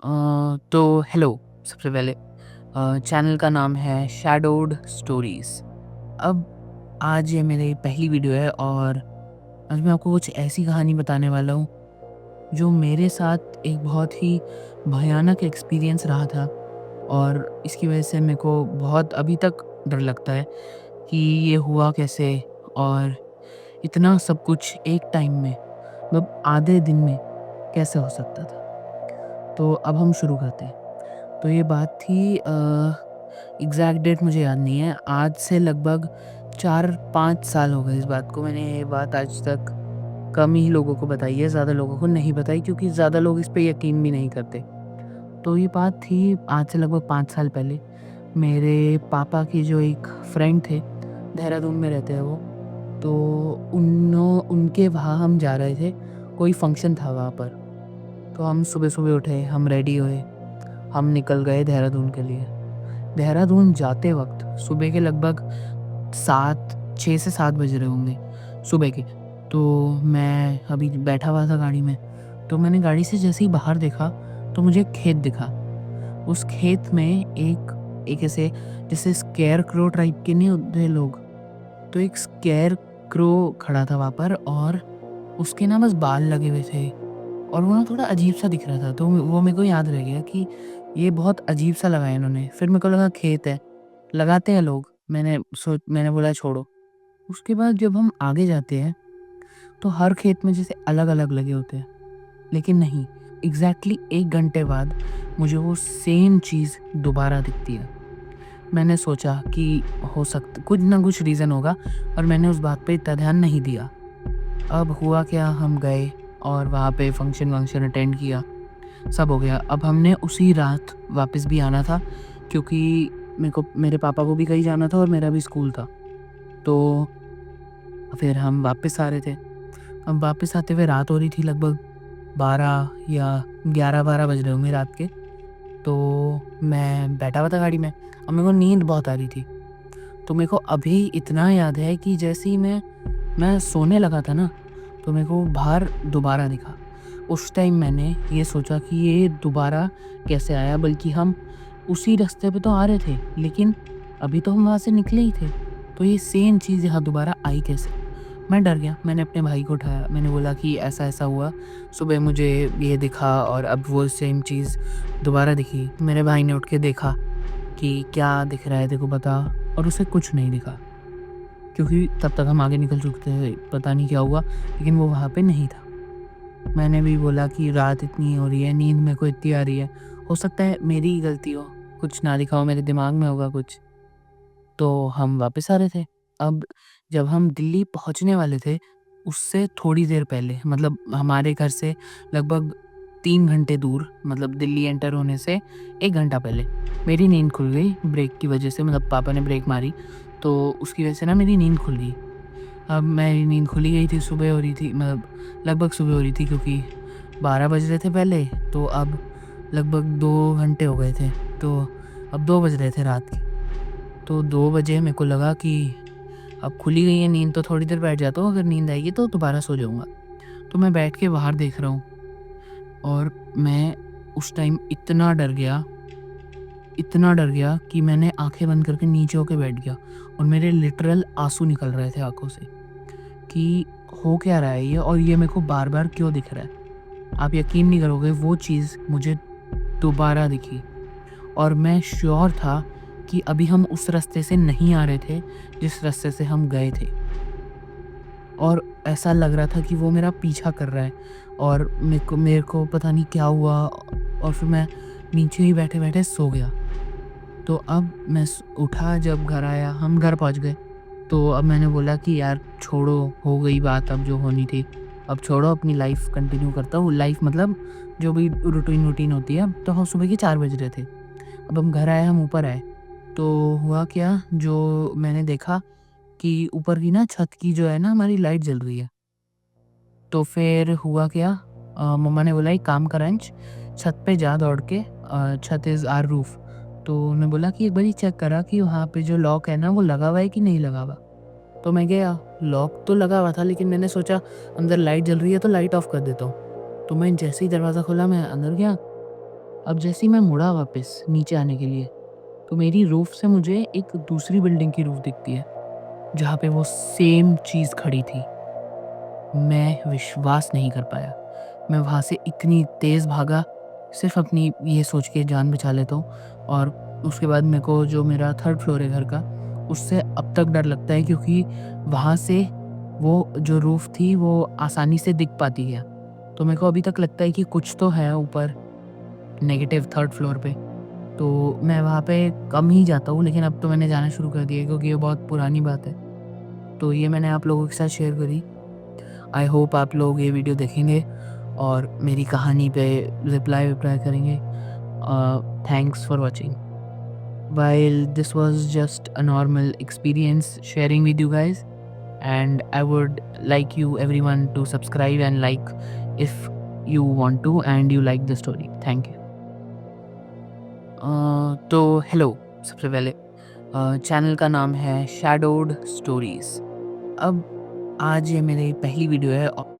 तो हेलो। सबसे पहले चैनल का नाम है शैडोड स्टोरीज़। अब आज ये मेरी पहली वीडियो है और आज मैं आपको कुछ ऐसी कहानी बताने वाला हूँ जो मेरे साथ एक बहुत ही भयानक एक्सपीरियंस रहा था। और इसकी वजह से मेरे को बहुत अभी तक डर लगता है कि ये हुआ कैसे, और इतना सब कुछ एक टाइम में, मतलब आधे दिन में कैसे हो सकता था। तो अब हम शुरू करते हैं। तो ये बात थी, एग्ज़ैक्ट डेट मुझे याद नहीं है। आज से लगभग 4-5 साल हो गए इस बात को। मैंने ये बात आज तक कम ही लोगों को बताई है, ज़्यादा लोगों को नहीं बताई क्योंकि ज़्यादा लोग इस पे यकीन भी नहीं करते। तो ये बात थी आज से लगभग 5 साल पहले। मेरे पापा के जो एक फ्रेंड थे, देहरादून में रहते हैं वो। तो उनके वहाँ हम जा रहे थे, कोई फंक्शन था वहाँ पर। तो हम सुबह-सुबह उठे, हम रेडी हुए, हम निकल गए देहरादून के लिए। देहरादून जाते वक़्त सुबह के लगभग 6 से 7 बज रहे होंगे सुबह के। तो मैं अभी बैठा हुआ था गाड़ी में, तो मैंने गाड़ी से जैसे ही बाहर देखा तो मुझे एक खेत दिखा। उस खेत में एक एक ऐसे जैसे स्केयर क्रो टाइप के नहीं होते लोग, तो एक स्केयर क्रो खड़ा था वहाँ पर, और उसके ना बस बाल लगे हुए थे और वो ना थोड़ा अजीब-सा दिख रहा था। तो वो मेरे को याद रह गया कि ये बहुत अजीब-सा लगाया इन्होंने। फिर मेरे को लगा खेत है, लगाते हैं लोग। मैंने बोला छोड़ो। उसके बाद जब हम आगे जाते हैं, तो हर खेत में जैसे अलग-अलग लगे होते हैं, लेकिन नहीं, एग्ज़ैक्टली 1 घंटे बाद मुझे वो सेम चीज़ दोबारा दिखती है। मैंने सोचा कि हो सकता कुछ ना कुछ रीज़न होगा, और मैंने उस बात पे इतना ध्यान नहीं दिया। अब हुआ क्या, हम गए और वहाँ पे फंक्शन-वंक्शन अटेंड किया, सब हो गया। अब हमने उसी रात वापस भी आना था क्योंकि मेरे पापा को भी कहीं जाना था और मेरा भी स्कूल था। तो फिर हम वापस आ रहे थे। अब वापस आते हुए रात हो रही थी, लगभग 12 या 11-12 बज रहे होंगे रात के। तो मैं बैठा हुआ था गाड़ी में, अब मेरे को नींद बहुत आ रही थी। तो मेरे को अभी इतना याद है कि जैसे ही मैं सोने लगा था ना, तो मेरे को बाहर दोबारा दिखा। उस टाइम मैंने ये सोचा कि ये दोबारा कैसे आया, बल्कि हम उसी रास्ते पे तो आ रहे थे, लेकिन अभी तो हम वहाँ से निकले ही थे। तो ये सेम चीज़ यहाँ दोबारा आई कैसे? मैं डर गया, मैंने अपने भाई को उठाया, मैंने बोला कि ऐसा-ऐसा हुआ, सुबह मुझे ये दिखा और अब वो सेम चीज़ दोबारा दिखी। मेरे भाई ने उठ के देखा कि क्या दिख रहा है तेरे को बता? और उसे कुछ नहीं दिखा, क्योंकि तब तक हम आगे निकल चुके थे, पता नहीं क्या हुआ, लेकिन वो वहाँ पे नहीं था। मैंने भी बोला कि रात इतनी हो रही है, नींद मेरे को इतनी आ रही है, हो सकता है मेरी ही गलती हो, कुछ ना दिखा हो, मेरे दिमाग में होगा कुछ। तो हम वापस आ रहे थे। अब जब हम दिल्ली पहुँचने वाले थे, उससे थोड़ी देर पहले, मतलब हमारे घर से लगभग 3 घंटे दूर, मतलब दिल्ली एंटर होने से 1 घंटा पहले, मेरी नींद खुल गई ब्रेक की वज़ह से। मतलब पापा ने ब्रेक मारी, तो उसकी वज़ह से ना मेरी नींद खुल गई। अब मेरी नींद खुल ही गई थी, सुबह हो रही थी, मतलब लगभग सुबह हो रही थी क्योंकि 12 बज रहे थे पहले, तो अब लगभग 2 घंटे हो गए थे, तो अब 2 बज रहे थे रात के। तो 2 बजे मेरे को लगा कि अब खुल ही गई है नींद, तो थोड़ी देर बैठ जाता हूँ, अगर नींद आएगी तो दोबारा सो जाऊँगा। तो मैं बैठ के बाहर देख रहा हूँ, और मैं उस टाइम इतना डर गया कि मैंने आँखें बंद करके नीचे होके बैठ गया, और मेरे लिटरल आँसू निकल रहे थे आँखों से कि हो क्या रहा है ये, और ये मेरे को बार-बार क्यों दिख रहा है। आप यकीन नहीं करोगे, वो चीज़ मुझे दोबारा दिखी, और मैं श्योर था कि अभी हम उस रास्ते से नहीं आ रहे थे जिस रास्ते से हम गए थे, और ऐसा लग रहा था कि वो मेरा पीछा कर रहा है, और मेरे को पता नहीं क्या हुआ, और फिर मैं नीचे ही बैठे-बैठे सो गया। तो अब मैं उठा, जब घर आया, हम घर पहुँच गए। तो अब मैंने बोला कि यार छोड़ो, हो गई बात अब जो होनी थी। अब छोड़ो, अपनी लाइफ़ कंटिन्यू करता हूँ। लाइफ़ मतलब जो भी रूटीन वूटीन होती है। तो हम सुबह के 4 बज रहे थे। अब हम घर आए, हम ऊपर आए। तो हुआ क्या, जो मैंने देखा कि ऊपर की ना छत की जो है ना हमारी, लाइट जल रही है। तो फिर हुआ क्या, मम्मा ने बोला एक काम कर अंश, छत पे जा दौड़ के, छत इज़ आवर रूफ। तो उन्होंने बोला कि एक बारी चेक करा कि वहाँ पे जो लॉक है ना वो लगा हुआ है कि नहीं लगा हुआ। तो मैं गया, लॉक तो लगा हुआ था, लेकिन मैंने सोचा अंदर लाइट जल रही है तो लाइट ऑफ कर देता हूँ। तो मैं जैसे ही दरवाज़ा खोला, मैं अंदर गया, अब जैसे ही मैं मुड़ा वापस नीचे आने के लिए, तो मेरी रूफ़ से मुझे एक दूसरी बिल्डिंग की रूफ़ दिखती है, जहाँ पे वो सेम चीज़ खड़ी थी। मैं विश्वास नहीं कर पाया। मैं वहाँ से इतनी तेज़ भागा, सिर्फ़ अपनी ये सोच के जान बचा लेता हूँ। और उसके बाद मेरे को जो मेरा 3rd फ्लोर है घर का, उससे अब तक डर लगता है, क्योंकि वहाँ से वो जो रूफ़ थी वो आसानी से दिख पाती है। तो मेरे को अभी तक लगता है कि कुछ तो है ऊपर नेगेटिव 3rd फ्लोर पे। तो मैं वहाँ पे कम ही जाता हूँ, लेकिन अब तो मैंने जाना शुरू कर दिया है, क्योंकि ये बहुत पुरानी बात है। तो ये मैंने आप लोगों के साथ शेयर करी। आई होप आप लोग ये वीडियो देखेंगे और मेरी कहानी पे रिप्लाई करेंगे। Thanks for watching. While this was just a normal experience sharing with you guys, and I would like you everyone to subscribe and like if you want to and you like the story. Thank you. तो hello, सबसे पहले channel का नाम है shadowed stories. अब आज ये मेरी पहली वीडियो है।